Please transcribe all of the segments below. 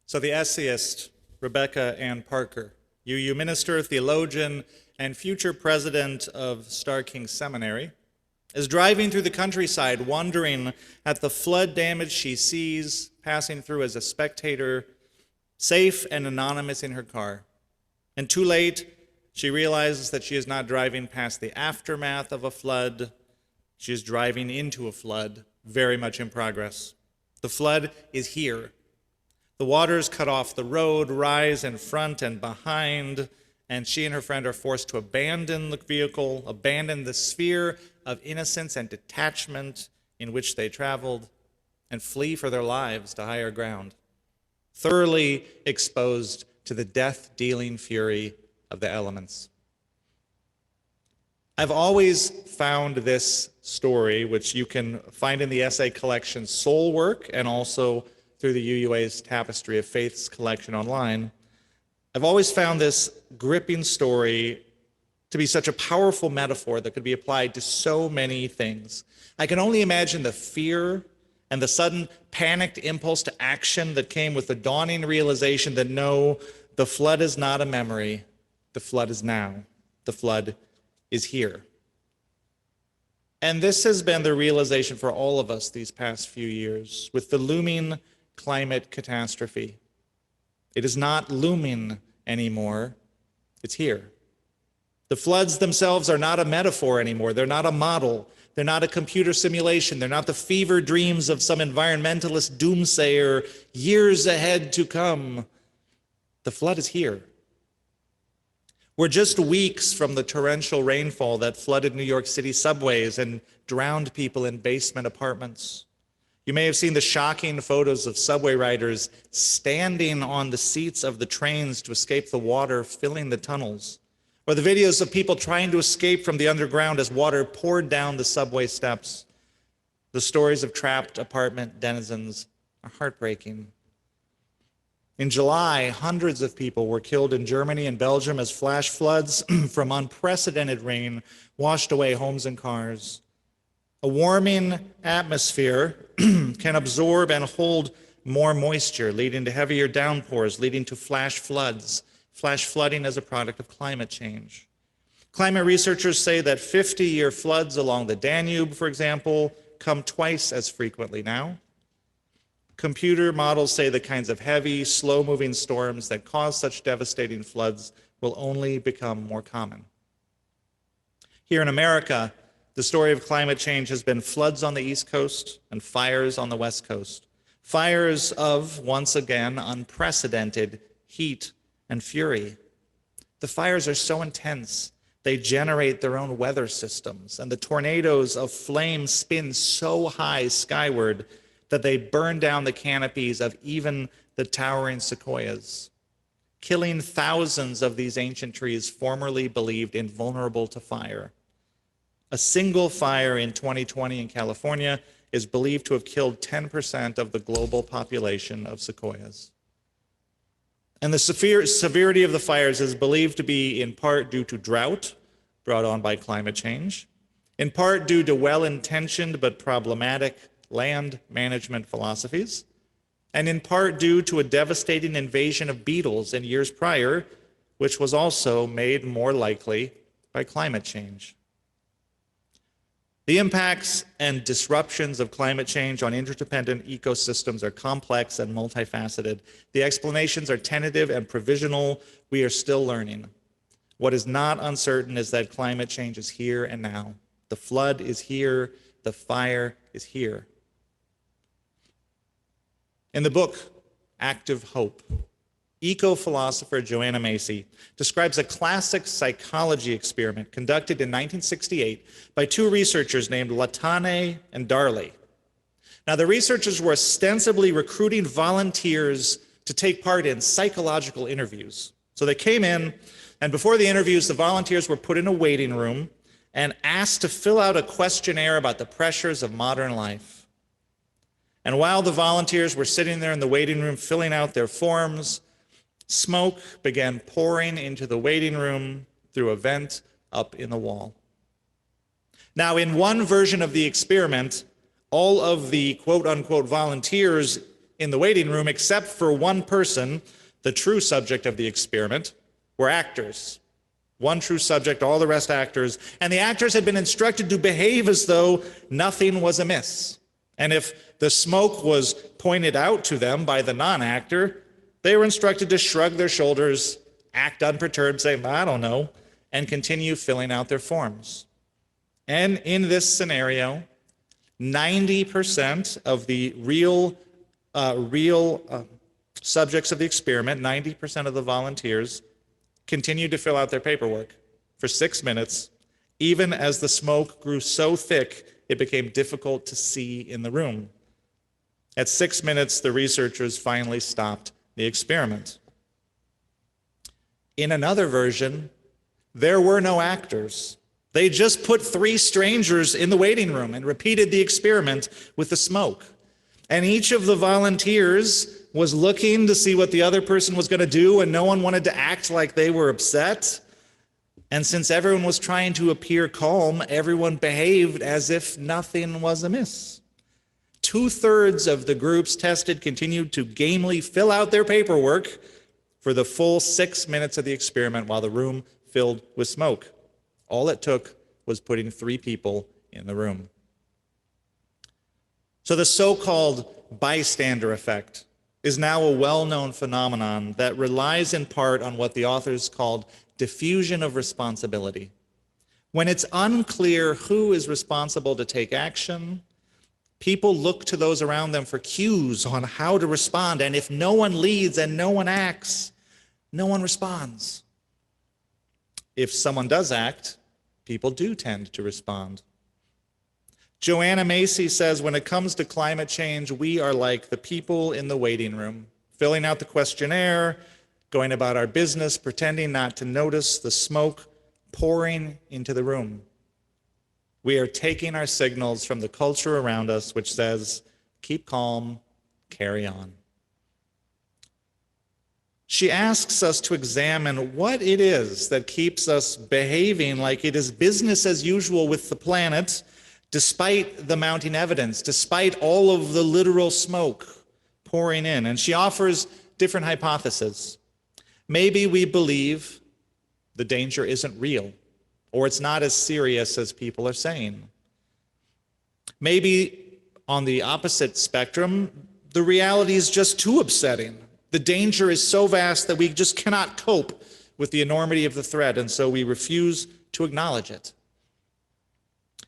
So the essayist, Rebecca Ann Parker, UU minister, theologian, and future president of Star King Seminary, is driving through the countryside, wondering at the flood damage she sees, passing through as a spectator, safe and anonymous in her car. And too late, she realizes that she is not driving past the aftermath of a flood. She is driving into a flood, very much in progress. The flood is here. The waters cut off the road, rise in front and behind, and she and her friend are forced to abandon the vehicle, abandon the sphere of innocence and detachment in which they traveled, and flee for their lives to higher ground, thoroughly exposed to the death-dealing fury of the elements. I've always found this story, which you can find in the essay collection Soul Work and also through the UUA's Tapestry of Faiths collection online. I've always found this gripping story to be such a powerful metaphor that could be applied to so many things. I can only imagine the fear and the sudden panicked impulse to action that came with the dawning realization that no, the flood is not a memory. The flood is now. The flood is here. And this has been the realization for all of us these past few years with the looming climate catastrophe. It is not looming anymore. It's here. The floods themselves are not a metaphor anymore. They're not a model. They're not a computer simulation. They're not the fever dreams of some environmentalist doomsayer years ahead to come. The flood is here. We're just weeks from the torrential rainfall that flooded New York City subways and drowned people in basement apartments. You may have seen the shocking photos of subway riders standing on the seats of the trains to escape the water filling the tunnels, or the videos of people trying to escape from the underground as water poured down the subway steps. The stories of trapped apartment denizens are heartbreaking. In July, hundreds of people were killed in Germany and Belgium as flash floods from unprecedented rain washed away homes and cars. A warming atmosphere can absorb and hold more moisture, leading to heavier downpours, leading to flash floods. Flash flooding as a product of climate change. Climate researchers say that 50-year floods along the Danube, for example, come twice as frequently now. Computer models say the kinds of heavy, slow-moving storms that cause such devastating floods will only become more common. Here in America, the story of climate change has been floods on the East Coast and fires on the West Coast. Fires of, once again, unprecedented heat and fury. The fires are so intense, they generate their own weather systems, and the tornadoes of flame spin so high skyward that they burn down the canopies of even the towering sequoias, killing thousands of these ancient trees formerly believed invulnerable to fire. A single fire in 2020 in California is believed to have killed 10% of the global population of sequoias. And the severity of the fires is believed to be in part due to drought brought on by climate change, in part due to well-intentioned but problematic land management philosophies, and in part due to a devastating invasion of beetles in years prior, which was also made more likely by climate change. The impacts and disruptions of climate change on interdependent ecosystems are complex and multifaceted. The explanations are tentative and provisional. We are still learning. What is not uncertain is that climate change is here and now. The flood is here. The fire is here. In the book, Active Hope, eco-philosopher Joanna Macy describes a classic psychology experiment conducted in 1968 by two researchers named Latane and Darley. Now, the researchers were ostensibly recruiting volunteers to take part in psychological interviews. So they came in, and before the interviews, the volunteers were put in a waiting room and asked to fill out a questionnaire about the pressures of modern life. And while the volunteers were sitting there in the waiting room filling out their forms, smoke began pouring into the waiting room through a vent up in the wall. Now, in one version of the experiment, all of the quote-unquote volunteers in the waiting room, except for one person, the true subject of the experiment, were actors. One true subject, all the rest actors. And the actors had been instructed to behave as though nothing was amiss. And if the smoke was pointed out to them by the non-actor, they were instructed to shrug their shoulders, act unperturbed, say, I don't know, and continue filling out their forms. And in this scenario, 90% of the real subjects of the experiment, 90% of the volunteers, continued to fill out their paperwork for 6 minutes, even as the smoke grew so thick it became difficult to see in the room. At 6 minutes, the researchers finally stopped the experiment. In another version, there were no actors. They just put 3 strangers in the waiting room and repeated the experiment with the smoke. And each of the volunteers was looking to see what the other person was going to do, and no one wanted to act like they were upset. And since everyone was trying to appear calm, everyone behaved as if nothing was amiss. 2/3 of the groups tested continued to gamely fill out their paperwork for the full 6 minutes of the experiment while the room filled with smoke. All it took was putting 3 people in the room. So the so-called bystander effect is now a well-known phenomenon that relies in part on what the authors called diffusion of responsibility. When it's unclear who is responsible to take action, people look to those around them for cues on how to respond, and if no one leads and no one acts, no one responds. If someone does act, people do tend to respond. Joanna Macy says, when it comes to climate change, we are like the people in the waiting room, filling out the questionnaire, going about our business, pretending not to notice the smoke pouring into the room. We are taking our signals from the culture around us, which says, keep calm, carry on. She asks us to examine what it is that keeps us behaving like it is business as usual with the planet, despite the mounting evidence, despite all of the literal smoke pouring in. And she offers different hypotheses. Maybe we believe the danger isn't real, or it's not as serious as people are saying. Maybe on the opposite spectrum, the reality is just too upsetting. The danger is so vast that we just cannot cope with the enormity of the threat, and so we refuse to acknowledge it.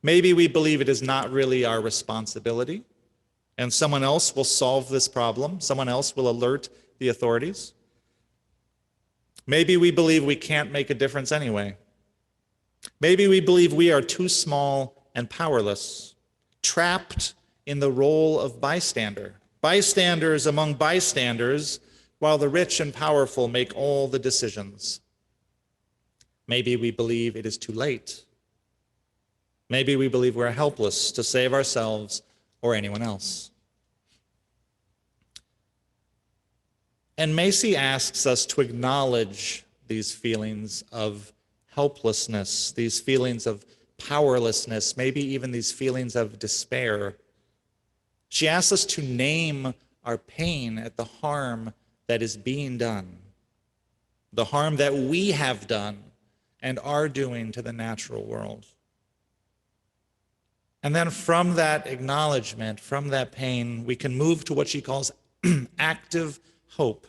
Maybe we believe it is not really our responsibility, and someone else will solve this problem. Someone else will alert the authorities. Maybe we believe we can't make a difference anyway. Maybe we believe we are too small and powerless, trapped in the role of bystander. Bystanders among bystanders, while the rich and powerful make all the decisions. Maybe we believe it is too late. Maybe we believe we're helpless to save ourselves or anyone else. And Macy asks us to acknowledge these feelings of helplessness, these feelings of powerlessness, maybe even these feelings of despair. She asks us to name our pain at the harm that is being done, the harm that we have done and are doing to the natural world. And then from that acknowledgement, from that pain, we can move to what she calls active hope,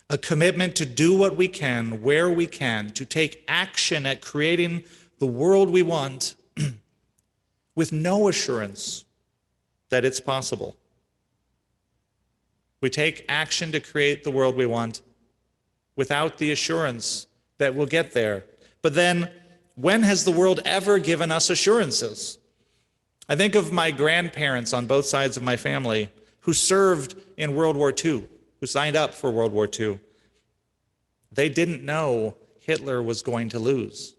a commitment to do what we can, where we can, to take action at creating the world we want with no assurance that it's possible. We take action to create the world we want without the assurance that we'll get there. But then, when has the world ever given us assurances? I think of my grandparents on both sides of my family who served in World War II, who signed up for World War II. They didn't know Hitler was going to lose.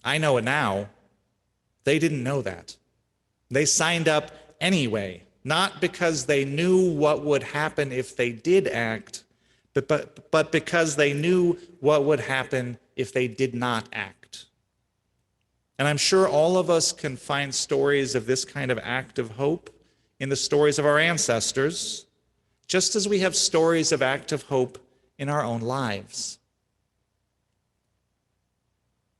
I know it now. They didn't know that. They signed up anyway, not because they knew what would happen if they did act, but because they knew what would happen if they did not act. And I'm sure all of us can find stories of this kind of act of hope in the stories of our ancestors. just as we have stories of active hope in our own lives.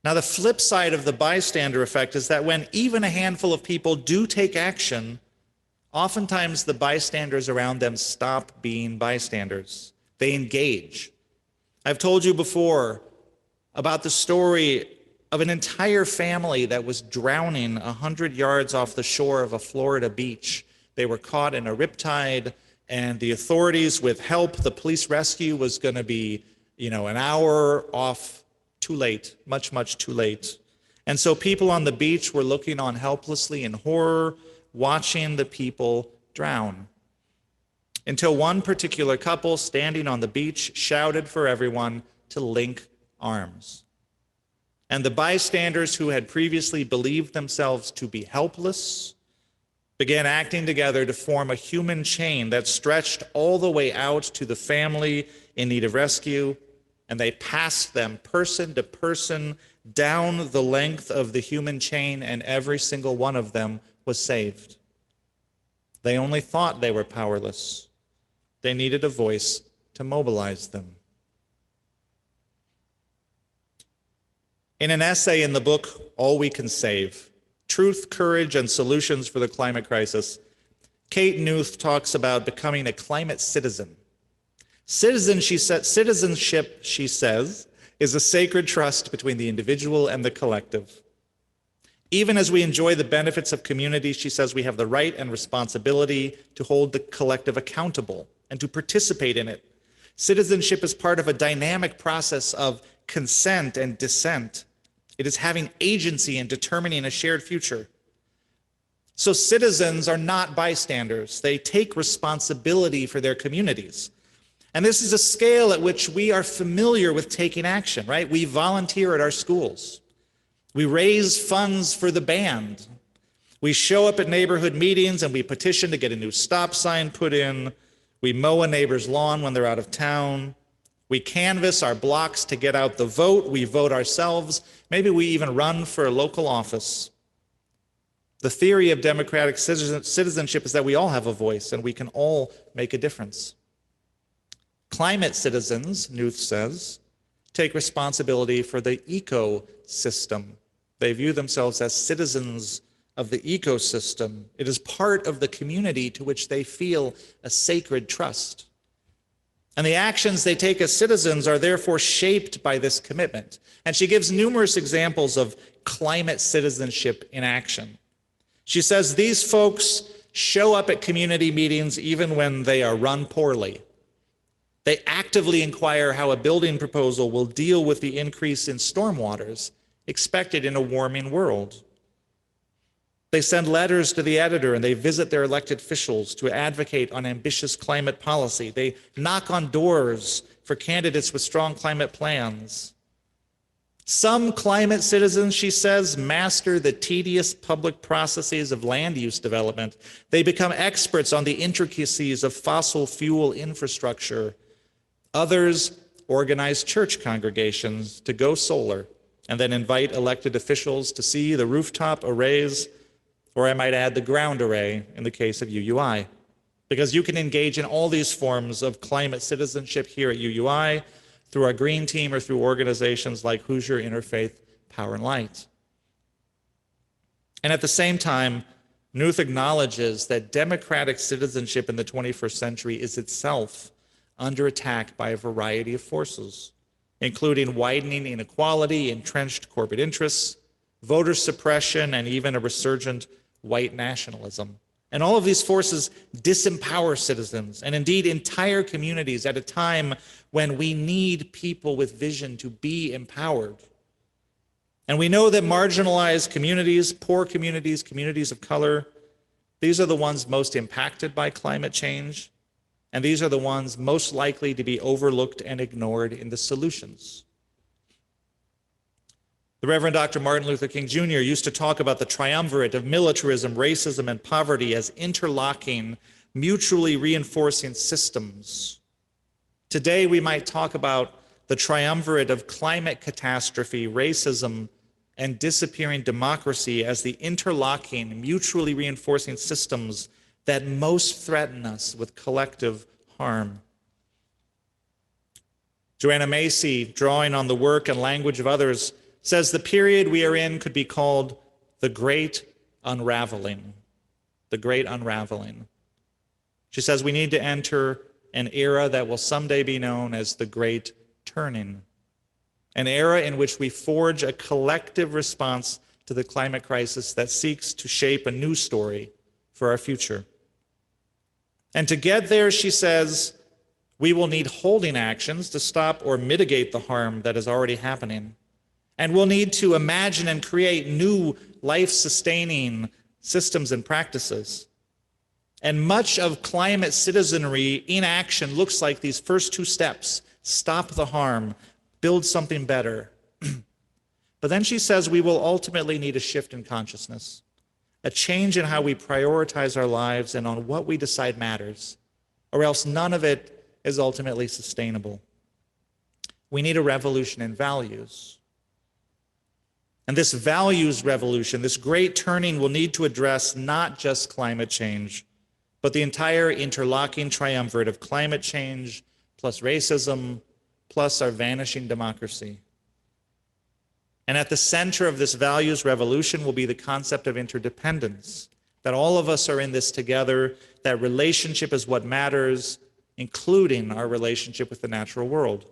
Now, the flip side of the bystander effect is that when even a handful of people do take action, oftentimes the bystanders around them stop being bystanders. They engage. I've told you before about the story of an entire family that was drowning 100 yards off the shore of a Florida beach. They were caught in a riptide, and the authorities, with help, the police rescue was going to be, an hour off. Too late, much, much too late. And so people on the beach were looking on helplessly in horror, watching the people drown. Until one particular couple standing on the beach shouted for everyone to link arms. And the bystanders who had previously believed themselves to be helpless began acting together to form a human chain that stretched all the way out to the family in need of rescue, and they passed them person to person down the length of the human chain, and every single one of them was saved. They only thought they were powerless. They needed a voice to mobilize them. In an essay in the book, All We Can Save, Truth, Courage, and Solutions for the Climate Crisis, Kate Knuth talks about becoming a climate citizen. Citizenship, she says, is a sacred trust between the individual and the collective. Even as we enjoy the benefits of community, she says, we have the right and responsibility to hold the collective accountable and to participate in it. Citizenship is part of a dynamic process of consent and dissent. It is having agency in determining a shared future. So citizens are not bystanders. They take responsibility for their communities. And this is a scale at which we are familiar with taking action, right? We volunteer at our schools. We raise funds for the band. We show up at neighborhood meetings and we petition to get a new stop sign put in. We mow a neighbor's lawn when they're out of town. We canvass our blocks to get out the vote. We vote ourselves. Maybe we even run for a local office. The theory of democratic citizenship is that we all have a voice and we can all make a difference. Climate citizens, Knuth says, take responsibility for the ecosystem. They view themselves as citizens of the ecosystem. It is part of the community to which they feel a sacred trust. And the actions they take as citizens are therefore shaped by this commitment. And she gives numerous examples of climate citizenship in action. She says these folks show up at community meetings even when they are run poorly. They actively inquire how a building proposal will deal with the increase in stormwaters expected in a warming world. They send letters to the editor and they visit their elected officials to advocate on ambitious climate policy. They knock on doors for candidates with strong climate plans. Some climate citizens, she says, master the tedious public processes of land use development. They become experts on the intricacies of fossil fuel infrastructure. Others organize church congregations to go solar and then invite elected officials to see the rooftop arrays, or I might add the ground array in the case of UUI. Because you can engage in all these forms of climate citizenship here at UUI through our green team or through organizations like Hoosier Interfaith Power and Light. And at the same time, Knuth acknowledges that democratic citizenship in the 21st century is itself under attack by a variety of forces, including widening inequality, entrenched corporate interests, voter suppression, and even a resurgent white nationalism. And all of these forces disempower citizens and indeed entire communities at a time when we need people with vision to be empowered. And we know that marginalized communities, poor communities, communities of color, these are the ones most impacted by climate change. And these are the ones most likely to be overlooked and ignored in the solutions. The Reverend Dr. Martin Luther King Jr. used to talk about the triumvirate of militarism, racism, and poverty as interlocking, mutually reinforcing systems. Today, we might talk about the triumvirate of climate catastrophe, racism, and disappearing democracy as the interlocking, mutually reinforcing systems that most threaten us with collective harm. Joanna Macy, drawing on the work and language of others, says the period we are in could be called the Great Unraveling. The Great Unraveling. She says we need to enter an era that will someday be known as the Great Turning, an era in which we forge a collective response to the climate crisis that seeks to shape a new story for our future. And to get there, she says, we will need holding actions to stop or mitigate the harm that is already happening. And we'll need to imagine and create new life-sustaining systems and practices. And much of climate citizenry in action looks like these first two steps: stop the harm, build something better. But then she says we will ultimately need a shift in consciousness, a change in how we prioritize our lives and on what we decide matters, or else none of it is ultimately sustainable. We need a revolution in values. And this values revolution, this great turning, will need to address not just climate change, but the entire interlocking triumvirate of climate change, plus racism, plus our vanishing democracy. And at the center of this values revolution will be the concept of interdependence, that all of us are in this together, that relationship is what matters, including our relationship with the natural world.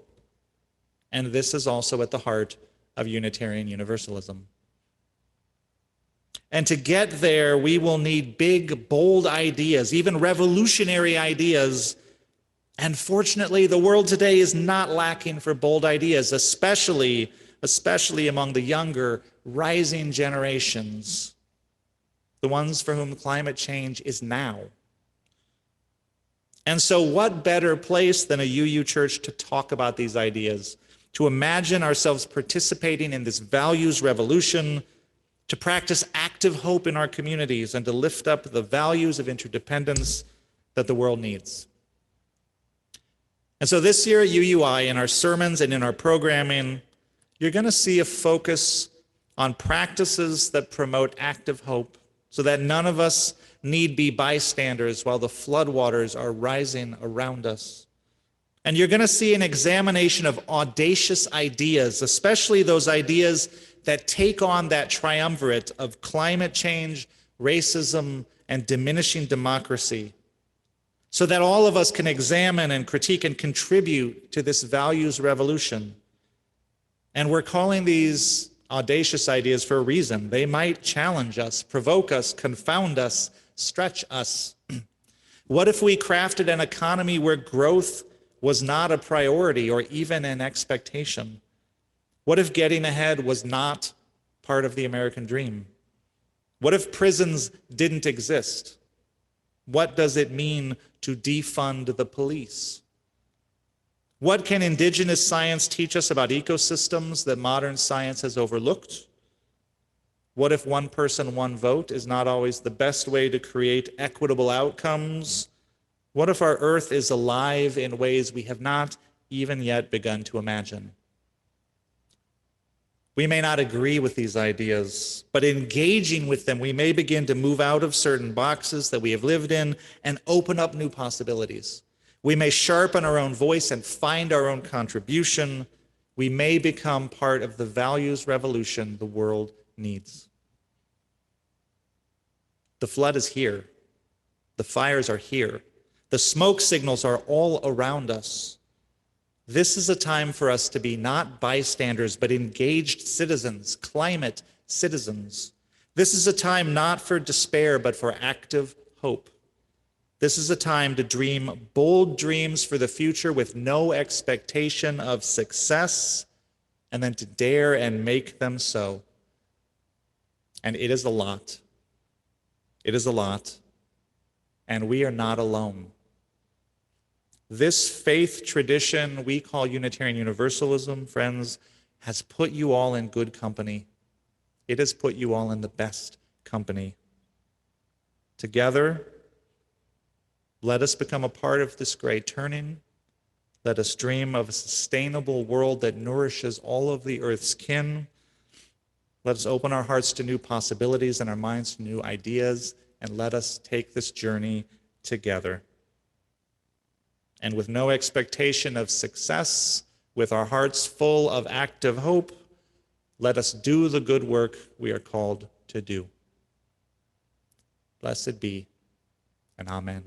And this is also at the heart of Unitarian Universalism. And to get there, we will need big, bold ideas, even revolutionary ideas. And fortunately, the world today is not lacking for bold ideas, especially among the younger, rising generations, the ones for whom climate change is now. And so what better place than a UU church to talk about these ideas, to imagine ourselves participating in this values revolution, to practice active hope in our communities, and to lift up the values of interdependence that the world needs. And so this year at UUI, in our sermons and in our programming, you're going to see a focus on practices that promote active hope so that none of us need be bystanders while the floodwaters are rising around us. And you're going to see an examination of audacious ideas, especially those ideas that take on that triumvirate of climate change, racism, and diminishing democracy, so that all of us can examine and critique and contribute to this values revolution. And we're calling these audacious ideas for a reason. They might challenge us, provoke us, confound us, stretch us. What if we crafted an economy where growth was not a priority or even an expectation? What if getting ahead was not part of the American dream? What if prisons didn't exist? What does it mean to defund the police? What can indigenous science teach us about ecosystems that modern science has overlooked? What if one person, one vote is not always the best way to create equitable outcomes? What if our Earth is alive in ways we have not even yet begun to imagine? We may not agree with these ideas, but engaging with them, we may begin to move out of certain boxes that we have lived in and open up new possibilities. We may sharpen our own voice and find our own contribution. We may become part of the values revolution the world needs. The flood is here. The fires are here. The smoke signals are all around us. This is a time for us to be not bystanders, but engaged citizens, climate citizens. This is a time not for despair, but for active hope. This is a time to dream bold dreams for the future with no expectation of success, and then to dare and make them so. And it is a lot. It is a lot. And we are not alone. This faith tradition we call Unitarian Universalism, friends, has put you all in good company. It has put you all in the best company. Together, let us become a part of this great turning. Let us dream of a sustainable world that nourishes all of the earth's kin. Let us open our hearts to new possibilities and our minds to new ideas, and let us take this journey together. and with no expectation of success, with our hearts full of active hope, let us do the good work we are called to do. Blessed be, and amen.